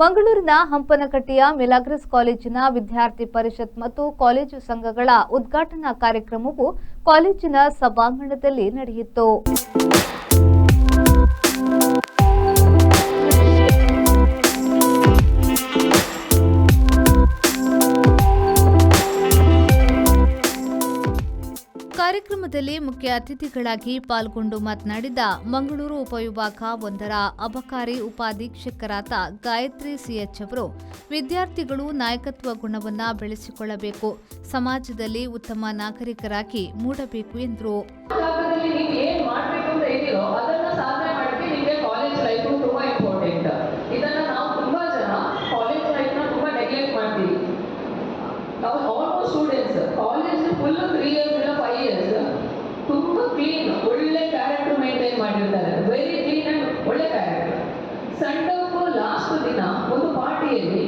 ಮಂಗಳೂರಿನ ಹಂಪನಕಟ್ಟೆಯ ಮಿಲಾಗ್ರಿಸ್ ಕಾಲೇಜಿನ ವಿದ್ಯಾರ್ಥಿ ಪರಿಷತ್ ಮತ್ತು ಕಾಲೇಜು ಸಂಘಗಳ ಉದ್ಘಾಟನಾ ಕಾರ್ಯಕ್ರಮವು ಕಾಲೇಜಿನ ಸಭಾಂಗಣದಲ್ಲಿ ನಡೆಯಿತು. ಕಾರ್ಯಕ್ರಮದಲ್ಲಿ ಮುಖ್ಯ ಅತಿಥಿಗಳಾಗಿ ಪಾಲ್ಗೊಂಡು ಮಾತನಾಡಿದ ಮಂಗಳೂರು ಉಪವಿಭಾಗ 1ರ ಅಬಕಾರಿ ಉಪಾಧೀಕ್ಷಕರಾದ ಗಾಯತ್ರಿ ಸಿಎಚ್ ಅವರು, ವಿದ್ಯಾರ್ಥಿಗಳು ನಾಯಕತ್ವ ಗುಣವನ್ನು ಬೆಳೆಸಿಕೊಳ್ಳಬೇಕು, ಸಮಾಜದಲ್ಲಿ ಉತ್ತಮ ನಾಗರಿಕರಾಗಿ ಮೂಡಬೇಕು ಎಂದರು. ತುಂಬಾ ಕ್ಲೀನ್, ಒಳ್ಳೆ ಕ್ಯಾರೆಕ್ಟರ್ ಮೇಂಟೈನ್ ಮಾಡಿರ್ತಾರೆ. ವೆರಿ ಕ್ಲೀನ್ ಅಂಡ್ ಒಳ್ಳೆ ಕ್ಯಾರೆಕ್ಟರ್. ಸಂಡೇ ಲಾಸ್ಟ್ ದಿನ ಒಂದು ಪಾರ್ಟಿಯಲ್ಲಿ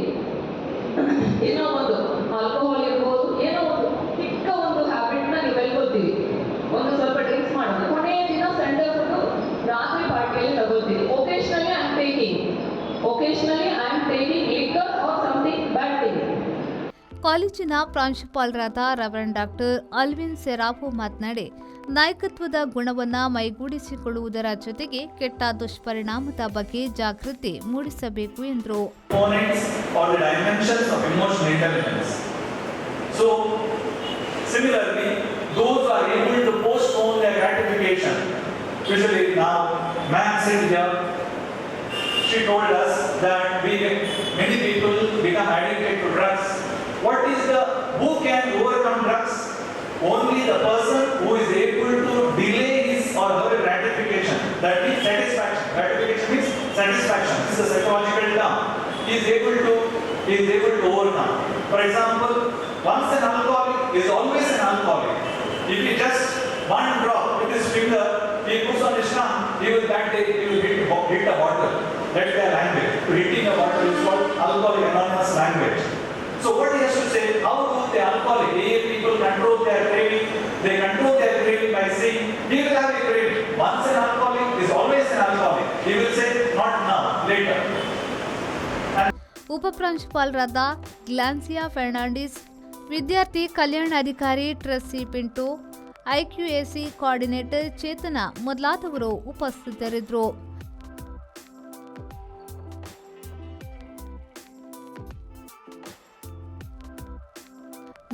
ಏನೋ ಒಂದು ಆಲ್ಕೋಹಾಲ್ ಇರ್ಬೋದು, ಏನೋ ಒಂದು ಚಿಕ್ಕ ಒಂದು ಹ್ಯಾಬಿಟ್ ನ ನೀವು ಹೇಳ್ಕೊತೀವಿ, ಒಂದು ಸ್ವಲ್ಪ ಡ್ರಿಂಕ್ಸ್ ಮಾಡೋದು. ಕೊನೆಯ ದಿನ ಸಂಡೇ ರಾತ್ರಿ ಪಾರ್ಟಿಯಲ್ಲಿ ತಗೋತೀವಿ. Occasionally I am taking liquor or something bad thing. ಕಾಲೇಜಿನ ಪ್ರಾಂಶುಪಾಲರಾದ ರೆವರೆಂಡ್ ಡಾಕ್ಟರ್ ಅಲ್ವಿನ್ ಸೆರಾಫೋ ಮಾತನಾಡಿ, ನಾಯಕತ್ವದ ಗುಣವನ್ನು ಮೈಗೂಡಿಸಿಕೊಳ್ಳುವುದರ ಜೊತೆಗೆ ಕೆಟ್ಟ ದುಷ್ಪರಿಣಾಮದ ಬಗ್ಗೆ ಜಾಗೃತಿ ಮೂಡಿಸಬೇಕು ಎಂದರು. She told us that many people become addicted to drugs. Who can overcome drugs? Only the person who is able to delay his or her gratification. That means satisfaction. Gratification means satisfaction. This is a psychological term. He is able to overcome. For example, once an alcoholic is always an alcoholic. If he just one drop with his finger, he puts on his tongue, he will hit a bottle. That's their language. Hitting a bottle is called Alcoholic Anonymous language. So what he has to say, how do the alcoholic, AA people control their craving? They control their craving by saying, he will have a craving. Once an alcoholic is always an alcoholic. He will say, not now, later. ಉಪಪ್ರಾಂಶುಪಾಲರಾದ ಗ್ಲಾನ್ಸಿಯಾ Fernandes, ವಿದ್ಯಾರ್ಥಿ ಕಲ್ಯಾಣಾಧಿಕಾರಿ ಟ್ರಸ್ಸಿ Pintu, IQAC coordinator ಚೇತನ ಮೊದಲಾದವರು ಉಪಸ್ಥಿತರಿದ್ದರು.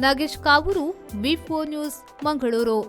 Nagesh Kavoor, ವಿ4 news, Mangaluru.